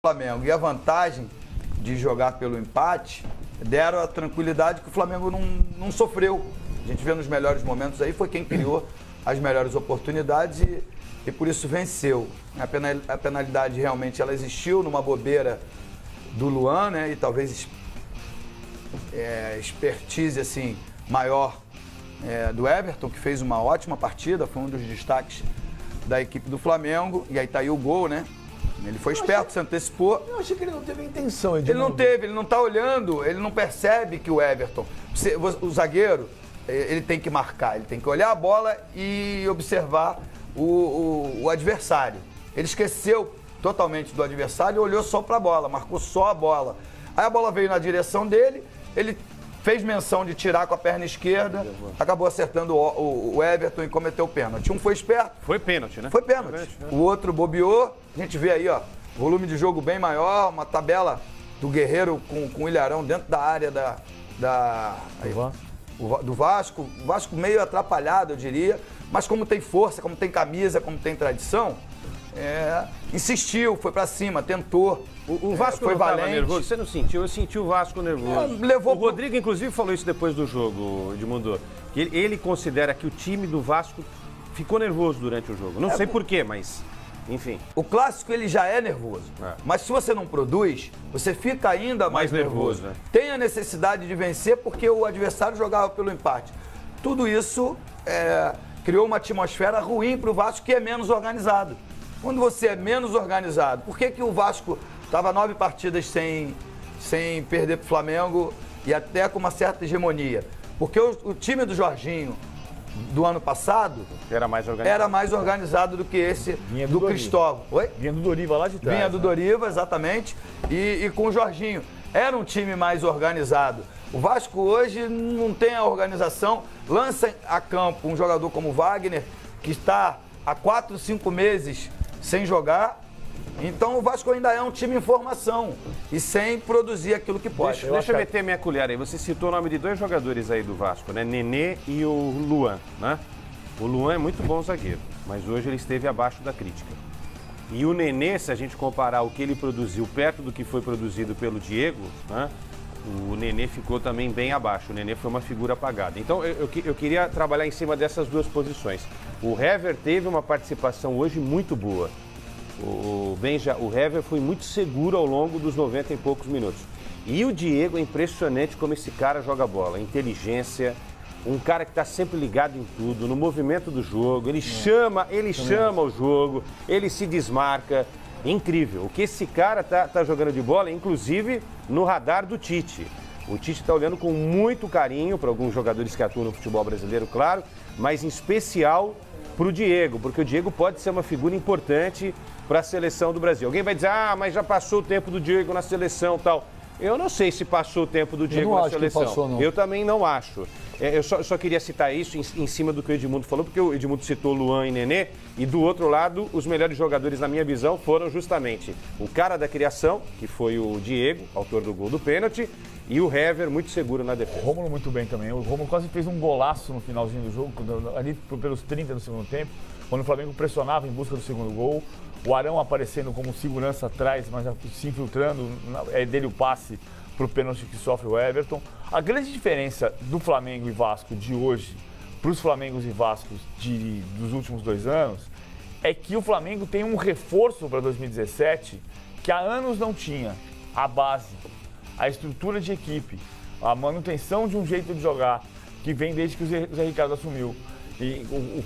Flamengo e a vantagem de jogar pelo empate deram a tranquilidade que o Flamengo não sofreu. A gente vê nos melhores momentos aí, foi quem criou as melhores oportunidades e por isso venceu. A penalidade realmente ela existiu numa bobeira do Luan, né? E talvez expertise assim, maior do Everton, que fez uma ótima partida, foi um dos destaques da equipe do Flamengo. E aí tá aí o gol, né? Ele foi esperto, se antecipou. Eu achei que ele não teve a intenção, Ele não teve, ele não tá olhando, ele não percebe que o Everton, o zagueiro, ele tem que marcar, ele tem que olhar a bola e observar o adversário. Ele esqueceu totalmente do adversário e olhou só para a bola, marcou só a bola. Aí a bola veio na direção dele, ele fez menção de tirar com a perna esquerda, acabou acertando o Everton e cometeu o pênalti. Um foi esperto. Foi pênalti, né? Foi pênalti. O outro bobeou. A gente vê aí, ó, volume de jogo bem maior, uma tabela do Guerreiro com o Ilharão dentro da área do Vasco. O Vasco meio atrapalhado, eu diria. Mas como tem força, como tem camisa, como tem tradição, insistiu, foi pra cima, tentou. O Vasco foi não estava valente. nervoso? Você não sentiu? Eu senti o Vasco nervoso. O Rodrigo, inclusive, falou isso depois do jogo, Edmundo. Que ele considera que o time do Vasco ficou nervoso durante o jogo. Não sei porquê, mas... Enfim. O clássico, ele já é nervoso. Mas se você não produz, você fica ainda mais nervoso. Né? Tem a necessidade de vencer porque o adversário jogava pelo empate. Tudo isso criou uma atmosfera ruim para o Vasco, que é menos organizado. Quando você é menos organizado, por que o Vasco estava 9 partidas sem perder para o Flamengo e até com uma certa hegemonia? Porque o time do Jorginho do ano passado era mais organizado do que esse do Cristóvão. Oi? Vinha do Doriva lá de trás. Vinha do Doriva, exatamente, e com o Jorginho. Era um time mais organizado. O Vasco hoje não tem a organização, lança a campo um jogador como o Wagner, que está há 4, 5 meses sem jogar. Então o Vasco ainda é um time em formação e sem produzir aquilo que pode. Deixa eu meter minha colher aí. Você citou o nome de 2 jogadores aí do Vasco, né? Nenê e o Luan, né? O Luan é muito bom zagueiro, mas hoje ele esteve abaixo da crítica. E o Nenê, se a gente comparar o que ele produziu perto do que foi produzido pelo Diego, né? O Nenê ficou também bem abaixo. O Nenê foi uma figura apagada. Então eu queria trabalhar em cima dessas 2 posições. O Hever teve uma participação hoje muito boa. O Hever foi muito seguro ao longo dos 90 e poucos minutos. E o Diego é impressionante como esse cara joga bola. Inteligência, um cara que está sempre ligado em tudo, no movimento do jogo. Ele chama o jogo, ele se desmarca. Incrível. O que esse cara tá jogando de bola, inclusive no radar do Tite. O Tite está olhando com muito carinho para alguns jogadores que atuam no futebol brasileiro, claro, mas em especial para o Diego, porque o Diego pode ser uma figura importante para a seleção do Brasil. Alguém vai dizer, mas já passou o tempo do Diego na seleção e tal. Eu não sei se passou o tempo do Diego na seleção. Passou, não. Eu também não acho. Eu só queria citar isso em cima do que o Edmundo falou, porque o Edmundo citou Luan e Nenê, e do outro lado, os melhores jogadores, na minha visão, foram justamente o cara da criação, que foi o Diego, autor do gol do pênalti, e o Hever, muito seguro na defesa. O Rômulo muito bem também. O Rômulo quase fez um golaço no finalzinho do jogo, ali pelos 30 do segundo tempo, quando o Flamengo pressionava em busca do segundo gol. O Arão aparecendo como segurança atrás, mas se infiltrando, é dele o passe para o pênalti que sofre o Everton. A grande diferença do Flamengo e Vasco de hoje para os Flamengos e Vascos dos últimos 2 anos é que o Flamengo tem um reforço para 2017 que há anos não tinha. A base, a estrutura de equipe, a manutenção de um jeito de jogar que vem desde que o Zé Ricardo assumiu. E o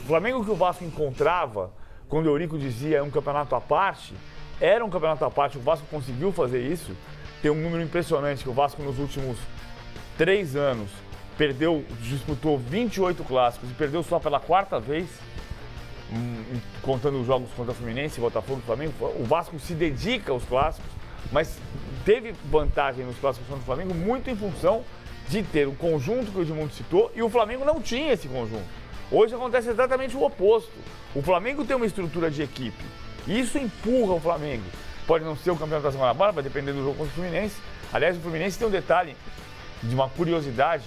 Flamengo que o Vasco encontrava, quando o Eurico dizia um campeonato à parte, era um campeonato à parte, o Vasco conseguiu fazer isso. Tem um número impressionante que o Vasco nos últimos 3 anos disputou 28 clássicos e perdeu só pela 4ª vez, contando os jogos contra o Fluminense, Botafogo e Flamengo. O Vasco se dedica aos clássicos, mas teve vantagem nos clássicos contra o Flamengo muito em função de ter o conjunto que o Edmundo citou e o Flamengo não tinha esse conjunto. Hoje acontece exatamente o oposto. O Flamengo tem uma estrutura de equipe e isso empurra o Flamengo. Pode não ser o campeão da semana agora, vai depender do jogo contra o Fluminense. Aliás, o Fluminense tem um detalhe de uma curiosidade.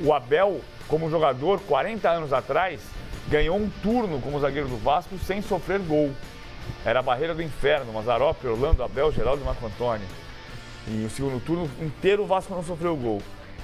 O Abel, como jogador, 40 anos atrás, ganhou um turno como zagueiro do Vasco sem sofrer gol. Era a barreira do inferno, Mazzaropi, Orlando, Abel, Geraldo e Marco Antônio. E o segundo turno inteiro o Vasco não sofreu gol.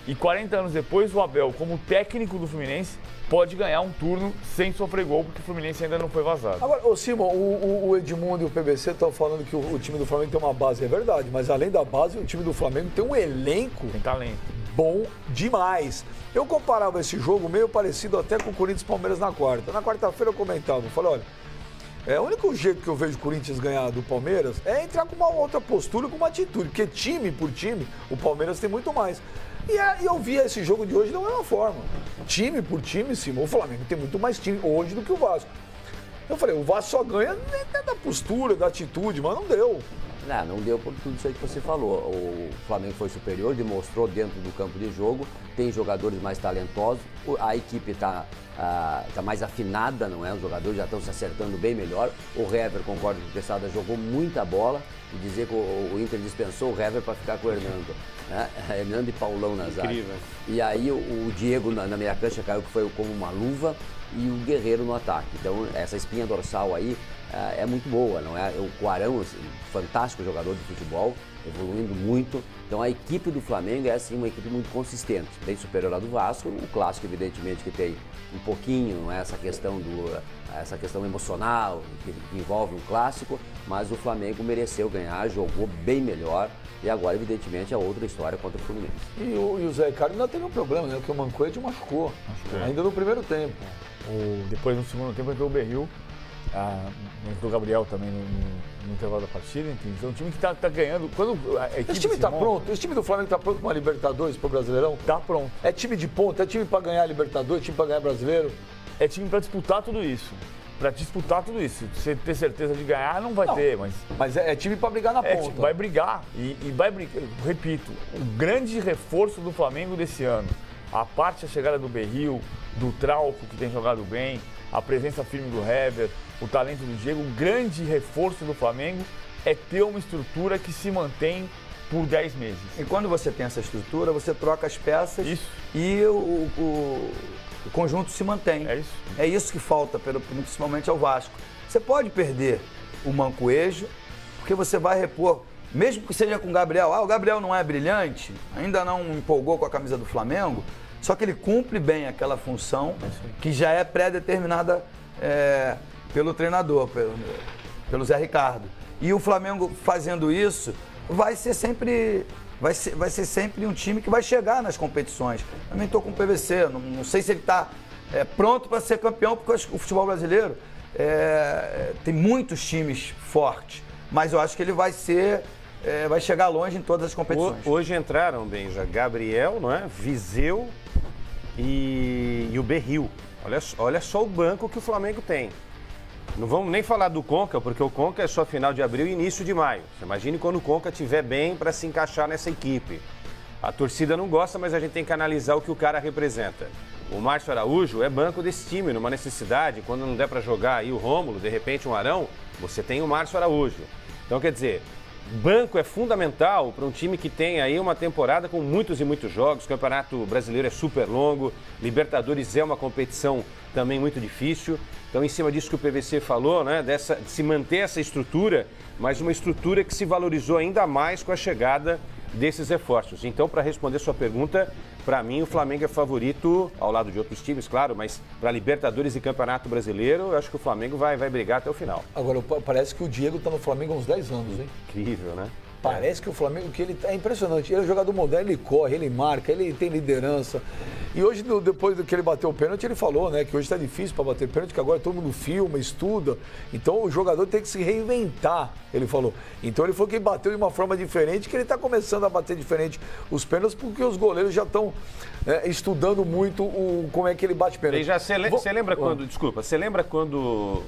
E 40 anos depois, o Abel, como técnico do Fluminense, pode ganhar um turno sem sofrer gol, porque o Fluminense ainda não foi vazado. Agora, Simon, o Edmundo e o PBC estão falando que o time do Flamengo tem uma base, é verdade, mas além da base, o time do Flamengo tem um elenco Tem talento. bom demais. Eu comparava esse jogo meio parecido até com o Corinthians e Palmeiras na quarta. Na quarta-feira eu comentava, eu falei, olha, o único jeito que eu vejo o Corinthians ganhar do Palmeiras é entrar com uma outra postura, com uma atitude, porque time por time, o Palmeiras tem muito mais. E eu via esse jogo de hoje da mesma forma. Time por time, Simão, o Flamengo tem muito mais time hoje do que o Vasco. Eu falei, o Vasco só ganha da postura, da atitude, mas não deu. Não deu por tudo isso aí que você falou. O Flamengo foi superior, demonstrou dentro do campo de jogo, tem jogadores mais talentosos, a equipe está mais afinada, não é? Os jogadores já estão se acertando bem melhor. O Hever, concordo com o Quesada, jogou muita bola. E dizer que o Inter dispensou o Hever para ficar com o Hernando. Né? Hernando e Paulão na zaga. E aí o Diego na meia cancha caiu, que foi como uma luva, e o Guerreiro no ataque. Então essa espinha dorsal aí é muito boa, não é? O Arão, assim, fantástico jogador de futebol, evoluindo muito. Então a equipe do Flamengo é assim uma equipe muito consistente, bem superior à do Vasco. O clássico, evidentemente, que tem um pouquinho, não é? Essa questão emocional que envolve um clássico, mas o Flamengo mereceu ganhar, jogou bem melhor. E agora, evidentemente, é outra história contra o Fluminense. E o Zé Ricardo ainda teve um problema, né? Porque o Mancoete machucou, ainda no primeiro tempo. Depois, no segundo tempo, entrou o Berril, entrou o Gabriel também no intervalo da partida. Enfim, é um time que tá ganhando. Quando a equipe esse time está pronto? Esse time do Flamengo está pronto para uma Libertadores, para o Brasileirão? Tá pronto. É time de ponta, é time para ganhar Libertadores, time para ganhar Brasileiro? É time para disputar tudo isso. Para disputar tudo isso. Você ter certeza de ganhar, não vai ter, mas... Mas é time para brigar na ponta. Vai brigar. E vai brigar. Repito, o grande reforço do Flamengo desse ano, a chegada do Berril, do Trauco, que tem jogado bem, a presença firme do Hever, o talento do Diego, o grande reforço do Flamengo é ter uma estrutura que se mantém por 10 meses. E quando você tem essa estrutura, você troca as peças e o conjunto se mantém. É isso. É isso que falta, principalmente ao Vasco. Você pode perder o Mancoejo, porque você vai repor, mesmo que seja com o Gabriel. O Gabriel não é brilhante, ainda não empolgou com a camisa do Flamengo, só que ele cumpre bem aquela função que já é pré-determinada pelo treinador, pelo Zé Ricardo. E o Flamengo fazendo isso vai ser sempre um time que vai chegar nas competições. Também estou com o PVC, não sei se ele está pronto para ser campeão, porque o futebol brasileiro tem muitos times fortes, mas eu acho que ele vai chegar longe em todas as competições. Hoje entraram, Benja, Gabriel, não é? Viseu e o Berril. Olha só o banco que o Flamengo tem. Não vamos nem falar do Conca, porque o Conca é só final de abril e início de maio. Você imagine quando o Conca estiver bem para se encaixar nessa equipe. A torcida não gosta, mas a gente tem que analisar o que o cara representa. O Márcio Araújo é banco desse time, numa necessidade. Quando não der para jogar aí o Rômulo, de repente um Arão, você tem o Márcio Araújo. Então, quer dizer, banco é fundamental para um time que tem aí uma temporada com muitos e muitos jogos. O Campeonato Brasileiro é super longo, Libertadores é uma competição também muito difícil. Então, em cima disso que o PVC falou, né, de se manter essa estrutura, mas uma estrutura que se valorizou ainda mais com a chegada desses reforços. Então, para responder sua pergunta, para mim o Flamengo é favorito, ao lado de outros times, claro, mas para Libertadores e Campeonato Brasileiro, eu acho que o Flamengo vai brigar até o final. Agora, parece que o Diego está no Flamengo há uns 10 anos, hein? Incrível, né? Parece que o Flamengo, é impressionante. Ele é jogador moderno, ele corre, ele marca, ele tem liderança. E hoje, depois que ele bateu o pênalti, ele falou, né, que hoje está difícil para bater pênalti, que agora todo mundo filma, estuda. Então o jogador tem que se reinventar, ele falou. Então ele falou que ele bateu de uma forma diferente, que ele está começando a bater diferente os pênaltis, porque os goleiros já estão estudando muito como é que ele bate pênalti. Você lembra quando, desculpa, você lembra quando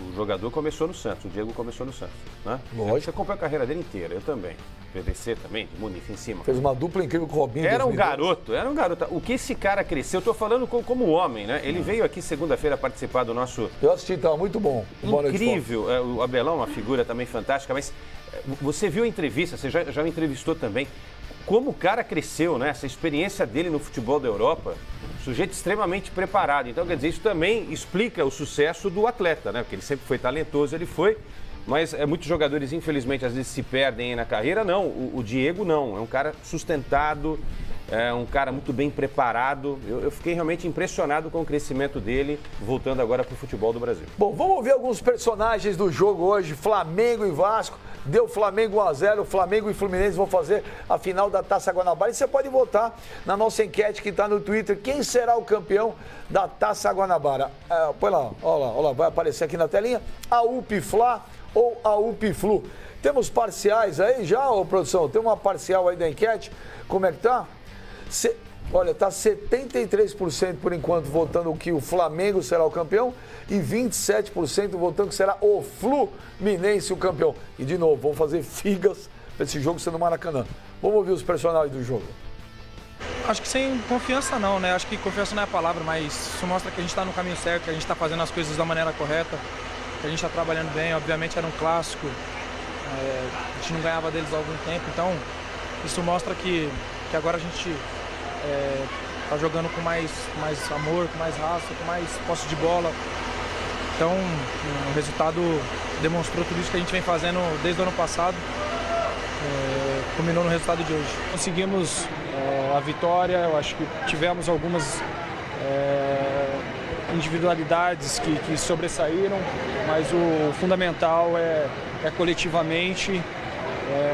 o jogador começou no Santos, o Diego começou no Santos, né? Lógico. Você acompanhou a carreira dele inteira, eu também. PVC também, de Muniz em cima. Fez uma dupla incrível com o Robinho. Era um garoto. O que esse cara cresceu, eu tô falando como homem, né? Ele veio aqui segunda-feira participar do nosso... Eu assisti, estava muito bom. Incrível. O Abelão, uma figura também fantástica, mas você viu a entrevista, você já o entrevistou também. Como o cara cresceu, né? Essa experiência dele no futebol da Europa, sujeito extremamente preparado. Então, quer dizer, isso também explica o sucesso do atleta, né? Porque ele sempre foi talentoso, ele foi, Mas muitos jogadores, infelizmente, às vezes se perdem aí na carreira. Não, o Diego não. É um cara sustentado, é um cara muito bem preparado. Eu fiquei realmente impressionado com o crescimento dele, voltando agora para o futebol do Brasil. Bom, vamos ver alguns personagens do jogo hoje. Flamengo e Vasco. Deu Flamengo 1-0. Flamengo e Fluminense vão fazer a final da Taça Guanabara. E você pode votar na nossa enquete que está no Twitter. Quem será o campeão da Taça Guanabara? Põe lá, olha lá, vai aparecer aqui na telinha. A UP-Fla ou a UP-Flu. Temos parciais aí já, ô produção? Tem uma parcial aí da enquete? Como é que tá? Olha, tá 73% por enquanto votando que o Flamengo será o campeão e 27% votando que será o Fluminense o campeão. E de novo, vamos fazer figas para esse jogo ser no Maracanã. Vamos ouvir os personagens do jogo. Acho que sem confiança não, né? Acho que confiança não é a palavra, mas isso mostra que a gente está no caminho certo, que a gente está fazendo as coisas da maneira correta, que a gente está trabalhando bem. Obviamente era um clássico, a gente não ganhava deles há algum tempo, então isso mostra que agora a gente está jogando com mais amor, com mais raça, com mais posse de bola. Então o resultado demonstrou tudo isso que a gente vem fazendo desde o ano passado, culminou no resultado de hoje. Conseguimos a vitória, eu acho que tivemos algumas individualidades que sobressaíram, mas o fundamental é coletivamente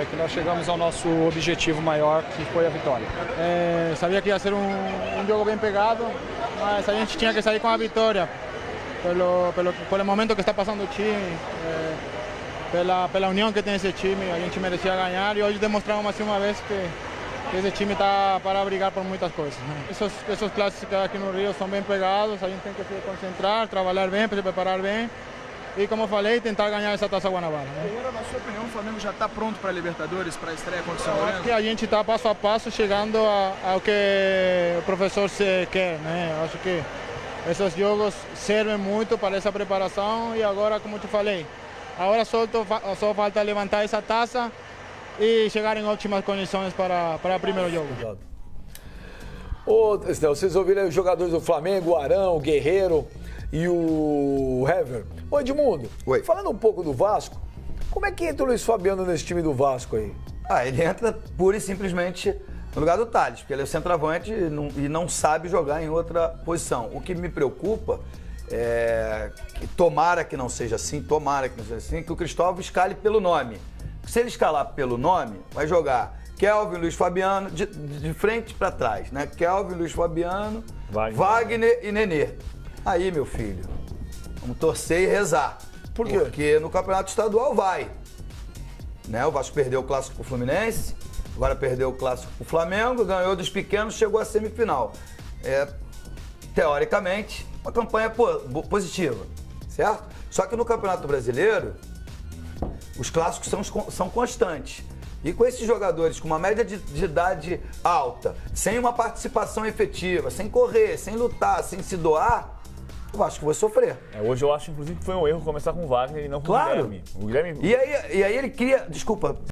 que nós chegamos ao nosso objetivo maior, que foi a vitória. Sabia que ia ser um jogo bem pegado, mas a gente tinha que sair com a vitória, pelo momento que está passando o time, pela união que tem esse time. A gente merecia ganhar e hoje demonstramos mais uma vez que esse time está para brigar por muitas coisas. Esses clássicos aqui no Rio são bem pegados, a gente tem que se concentrar, trabalhar bem, se preparar bem. E como eu falei, tentar ganhar essa Taça Guanabara. Agora, na sua opinião, o Flamengo já está pronto para a Libertadores, para a estreia contra o São Lourenço? Acho que a gente está passo a passo chegando ao que o professor quer, né? Acho que esses jogos servem muito para essa preparação e agora, como eu te falei, agora só falta levantar essa taça e chegar em ótimas condições para o primeiro jogo. Ô, Estel, vocês ouviram aí os jogadores do Flamengo, o Arão, o Guerreiro e o Hever. Ô, Edmundo, falando um pouco do Vasco, como é que entra o Luiz Fabiano nesse time do Vasco aí? Ele entra pura e simplesmente no lugar do Thales, porque ele é o centroavante e não sabe jogar em outra posição. O que me preocupa é que tomara que não seja assim, que o Cristóvão escale pelo nome. Se ele escalar pelo nome, vai jogar Kelvin, Luiz Fabiano, de frente para trás, né? Kelvin, Luiz Fabiano, Wagner e Nenê. Aí, meu filho, vamos torcer e rezar. Por quê? Porque no Campeonato Estadual vai. Né? O Vasco perdeu o Clássico pro Fluminense, agora perdeu o Clássico pro Flamengo, ganhou dos pequenos, chegou à semifinal. Teoricamente, uma campanha positiva, certo? Só que no Campeonato Brasileiro, os clássicos são constantes. E com esses jogadores com uma média de idade alta, sem uma participação efetiva, sem correr, sem lutar, sem se doar, o Vasco vai sofrer. Hoje eu acho, inclusive, que foi um erro começar com o Wagner e não com o Guilherme. E aí ele cria... Desculpa,